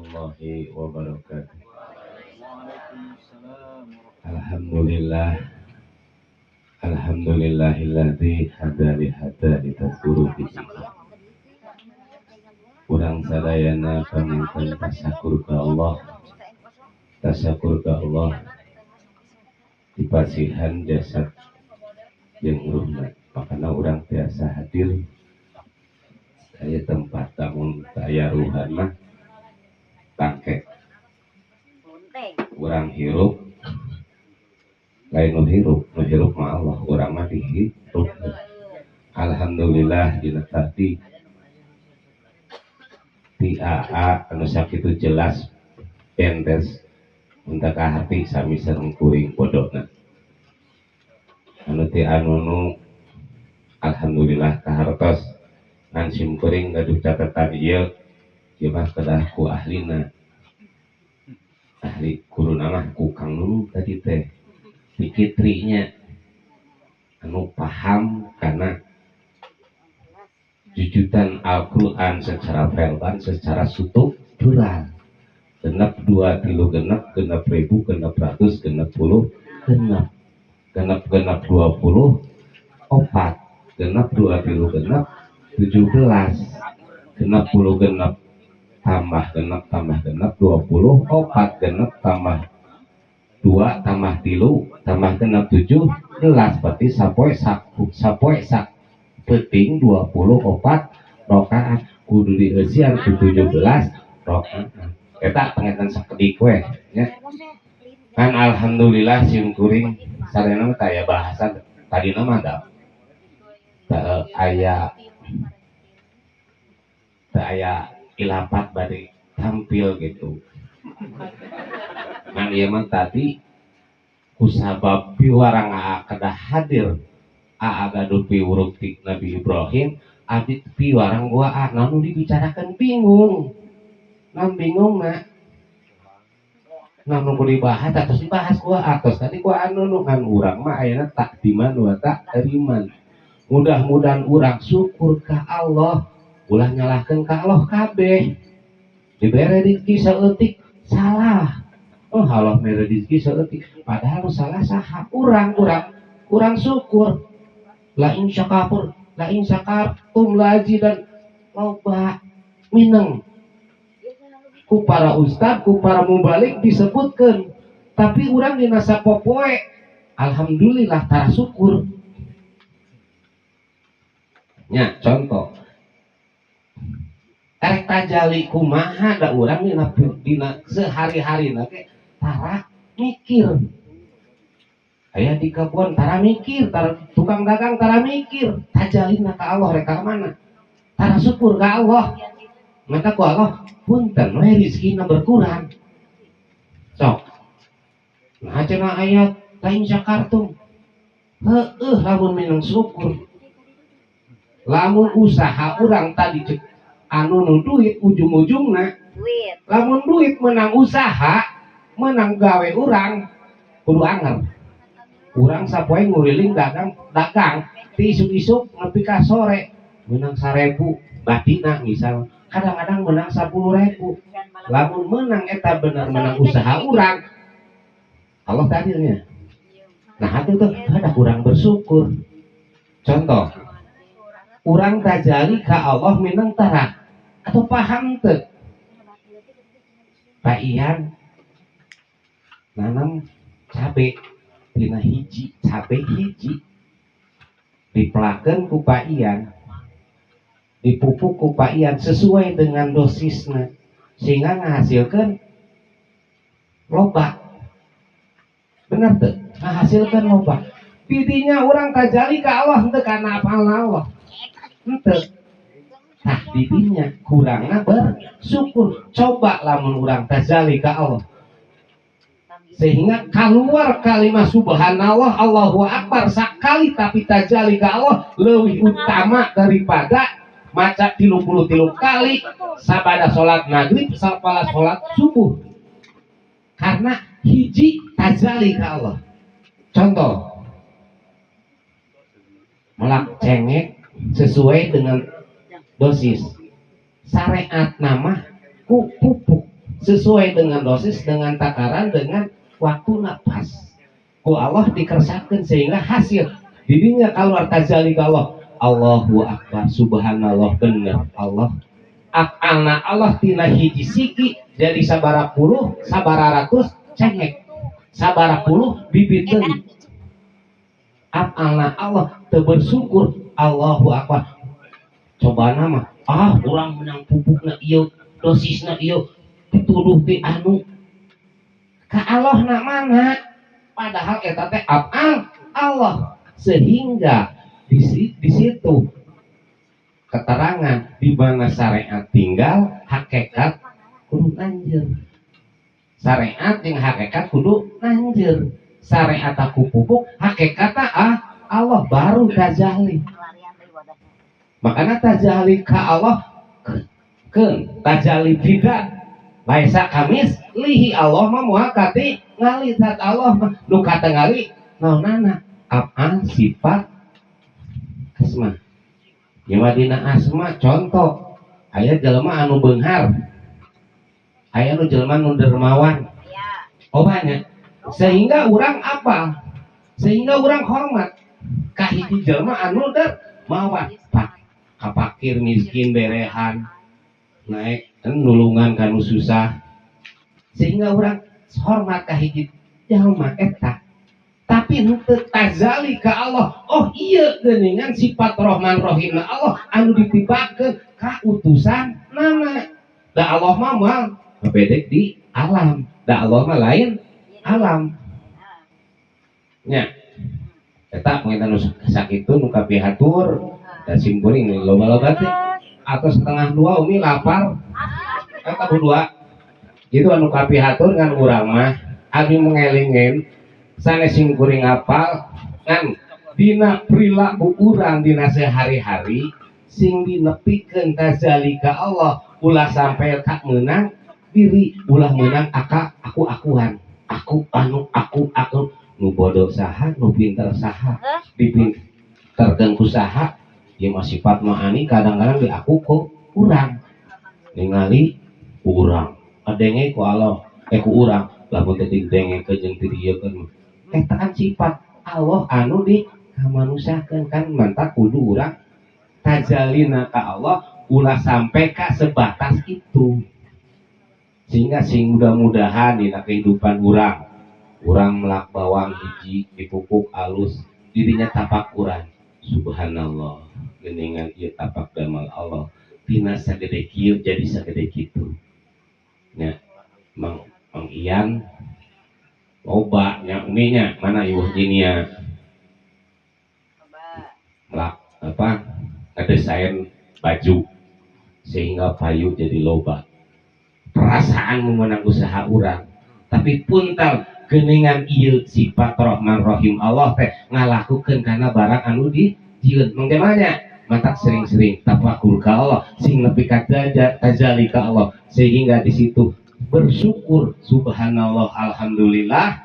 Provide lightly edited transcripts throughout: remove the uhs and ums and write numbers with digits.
warahmatullahi wabarakatuh. Alhamdulillah, alhamdulillahilladzi hadani tadzkuru bihi. Urang sadayana paminten tasakur ka Allah, dipasihan jasad jeung ruhna. Makana urang tiasa hadir aya tempat tamun aya ruhan mah tangke urang hirup lain nu hirup mah Allah, urang mah dihirup. Alhamdulillah dina tadi ti AA anu sakitu jelas entes muntak ka hati sami sareng kuring bodona anu ti anu alhamdulillah kahartos ngan sim kuring gaduh catatan ieu mah kedah ku ahli guruna mah ku Kang Nunu tadi teh pikitrinya anu paham karena jujutan Al-Quran secara verbal, secara struktural. Genep 2 tilu genep 1000 genep 100 genep 10 genep 20 4 genep 2 tilu genep 17 genep 10 genep tambah genep 20 4 genep tambah 2 tambah 3 tambah genep 17 berarti sapoe sak penting 24 rakaat kudu dieusian ku 17 rakaat eta pengetan sakedik we nya kan. Alhamdulillah sim kuring sarena mah aya bahasan tadina mah da aya ilapat bade tampil gitu kan. Ieu mah tadi kusabab piwarang kedah hadir gaduh piwuruk ti Nabi Ibrahim abdi piwarang gua namun dibicarakan bingung nak namun dibahas atas dibahas gua atas tadi gua anu kan urang mah ayeuna tak diman wa tak teriman. Mudah-mudahan urang syukur ka Allah ulah nyalahkeun ka Allah kabeh dibere rezeki saeutik salah Allah mere rezeki saeutik padahal salah saha urang syukur. La in syakartum lazidan loba mineng ku para ustad ku para mubalik disebutkan tapi urang dina sapopoe alhamdulillah tara syukur nya. Contoh erek tajali kumaha da urang dina sehari-harina ge tara mikir. Aya di kebun tara mikir, tara tukang dagang tara mikir, tajalina ka Allah rek ka mana? Tara syukur ka Allah. Maka ku Allah punten we rezekina berkurang. Sok. Nah cenah ayat lain syakartum. Heueuh lamun minang syukur. Lamun usaha urang tadi cek anu nu duit ujung-ujungna duit. Lamun duit menang usaha, menang gawe urang kudu anger. Urang sapoe nguriling dagang ti isuk-isuk nepi ka sore menang 1000 batina misal kadang-kadang menang 10.000. Lamun menang eta bener menang usaha urang Allah tadinya. Nah itu tuh ada urang bersyukur. Contoh urang tajali ka Allah minang tara atau paham teu Pak Ian nanam cabe dina hiji cabe hiji dipelakeun ku Pak Ian dipupuk ku Pak Ian sesuai dengan dosisnya sehingga menghasilkan loba. Bener tuh menghasilkan loba. Tidinya orang tajali ke Allah henteu kana apal Allah henteu. Nah tidinya kurangna bersyukur. Coba lamun urang tajali ke Allah sehingga keluar kalimat subhanallah Allahu akbar sakali tapi tajali ke Allah lebih utama daripada maca 33 kali sabada sholat maghrib sabada sholat subuh karena hiji tajali ke Allah. Contoh melak cengek sesuai dengan dosis syariat nama ku pupuk sesuai dengan dosis, dengan takaran, dengan waktu nafas ku Allah dikersakan sehingga hasil dirinya keluar tajali ke Allah. Allahu Akbar, subhanallah, bener Allah af'alna Allah tina hiji siki jadi sabara puluh sabara ratus cengek sabara puluh bibiteun af'alna Allah teu bersyukur. Allahu Akbar, coba nama orang menang pupukna ieu dosisna ieu dituduh ti anu ka Allah na mana padahal eta teh af'al Allah sehingga di situ keterangan di mana syariat tinggal hakikat kudu anjir syariat yang hakikat kudu anjir syariat aku pupuk hakikat Allah baru tajali makanya tajali ka Allah ke tajali tidak laisa kamis lihi Allah mah muakati ngalitat Allah nu kata ngali naonana apa sifat asma ya dina asma contoh aya jelema anu beunghar aya nu jelema nu dermawan banyak sehingga orang apa sehingga orang hormat ka hiji jelema anu dermawan pak kapakir miskin berehan naik nulungan kanu susah sehingga orang hormat ka hiji jalma eta tapi henteu tazali ka Allah. Oh iya geuningan sifat Rahman Rahim Allah anu ditibakeun ka utusan nama da Allah mah moal bedek di alam da Allah mah lain alam nya eta pengen nu sakitu nu kapihatur da simkuring loba-loba teh atau setengah dua umi lapar eta berdua itu anu kapihatur ngan urang mah abi mengelingin sanes simkuring apal kan dina perilaku urang dina sehari-hari sing dinepikeun tazalika Allah ulah sampai tak menang diri ulah menang aku-akuan aku anu aku nu bodoh saha nu pinter saha dipinterkeun ku saha ya masih sifat ma'ani kadang-kadang di aku ku urang ningali urang adenge ku Allah ku urang lamun teh denge ke jeung dieukeun eta kan sifat Allah anu di kamanusiakeun kan mantap kudu urang tajalina ka Allah ulah sampai ka sebatas itu sehingga sing mudah-mudahan di kehidupan urang melak bawang hiji dipupuk alus dirinya tapak urang subhanallah geuningan ieu tapak damal Allah tina sagede kieu jadi sagede kitu nya Mang Ian loba nya uminya mana ieu jinia melak apa ngedesain baju sehingga payu jadi loba perasaan memenang usaha urang tapi puntal geuningan ieu sifat Rahman Rahim Allah teh ngalakukeun kana barang anu dijieun mangkemanya mantak sering-sering tafakur ka Allah sing nepi ka tajali ka Allah sehingga di situ bersyukur subhanallah alhamdulillah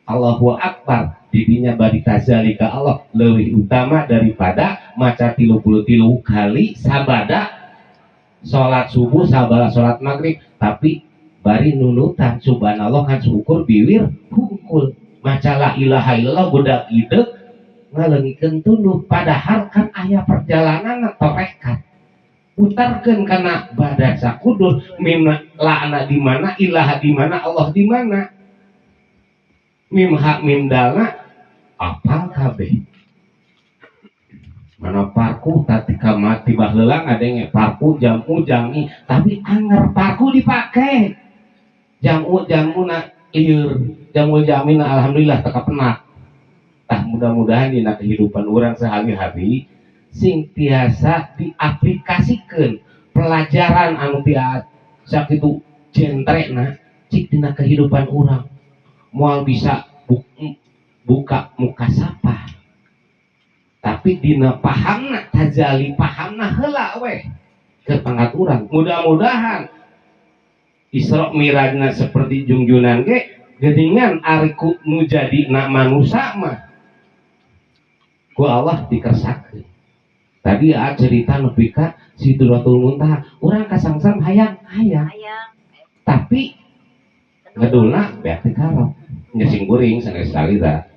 Allahu Akbar didinya bari tajali ka Allah leuwih utama daripada maca 33 kali sabada salat subuh sabada salat maghrib tapi bari nunutan subhanallah kan syukur biwir hungkul maca la ilaha illallah budak hideuk ngaleungikeun tunduh padahal kan aya perjalanan atau rekat putarkeun kana badan sakudur mim la'na di mana ilaha di mana Allah di mana mim hak mim dalna apal kabeh mana parku tatika mati baheula ngadenge parku jamu jami tapi anger parku dipake jamuna ieur jamu jamina alhamdulillah teka penak tah mudah-mudahan dina kehidupan urang sehari-hari sing tiasa diaplikasikeun pelajaran anu tiasa sakitu jentrena cik dina kehidupan urang moal bisa buka muka sapa tapi dina pahamna tajali pahamna heula we ke pangkat urang mudah-mudahan Isra Mirajna seperti jungjunan ge geuningan ari ku nu jadi na manusia mah ku Allah dikersakeun tadi cerita nepi ka Sidratul Muntaha urang kasangsam hayang tapi ngedulna beak dikalap nyesing kuring sanes salira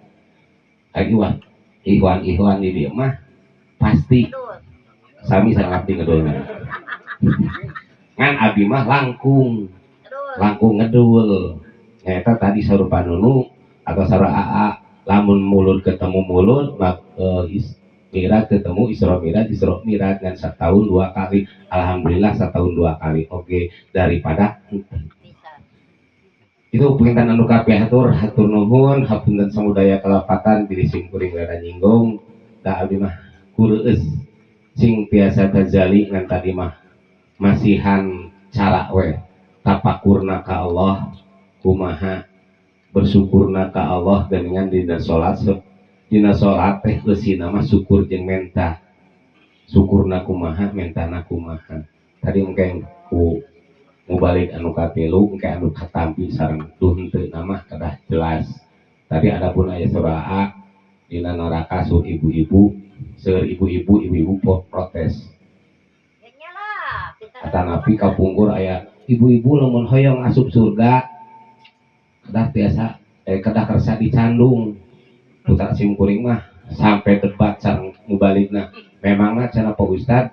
lagi wah ikhwan di dia mah pasti sami sareng abdi ngedulna ngan abdi mah langkung ngedul nyata tadi sarupa nunu atau sarua aa lamun mulut ketemu mulut mirat ketemu Isra Mi'raj dan setahun 2 kali alhamdulillah setahun 2 kali oke daripada itu pengintan anu kabeh hatur nuhun hapunten samudaya kalapatan diri sing kuring rada nyinggung da abdi mah kureus sing tiasa tajali ngan tadi mah masihan cara we tapakurna ka Allah kumaha bersyukurna ka Allah dengan dina salat teh leusina mah syukur jeung menta syukurna kumaha mentana kumaha tadi engke ku mubalik anu katilu engke anu katampi sareng tuh henteu nama kedah jelas tadi adapun aya surah dina neraka su ibu-ibu seur ibu-ibu protes kata nabi kapungkur aya ibu-ibu lamun hoyong asup surga kedah biasa kedah kersa dicandung putra simkuring mah sampai debat sareng mubalikna memangna cenah Pak Ustad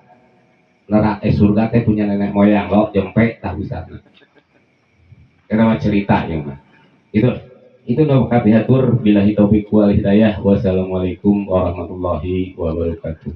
neraka surga teh punya nenek moyang lo jempe tah Ustadna eta mah cerita yang mah itu udah kabihatur billahi taufik wal hidayah wassalamualaikum warahmatullahi wabarakatuh.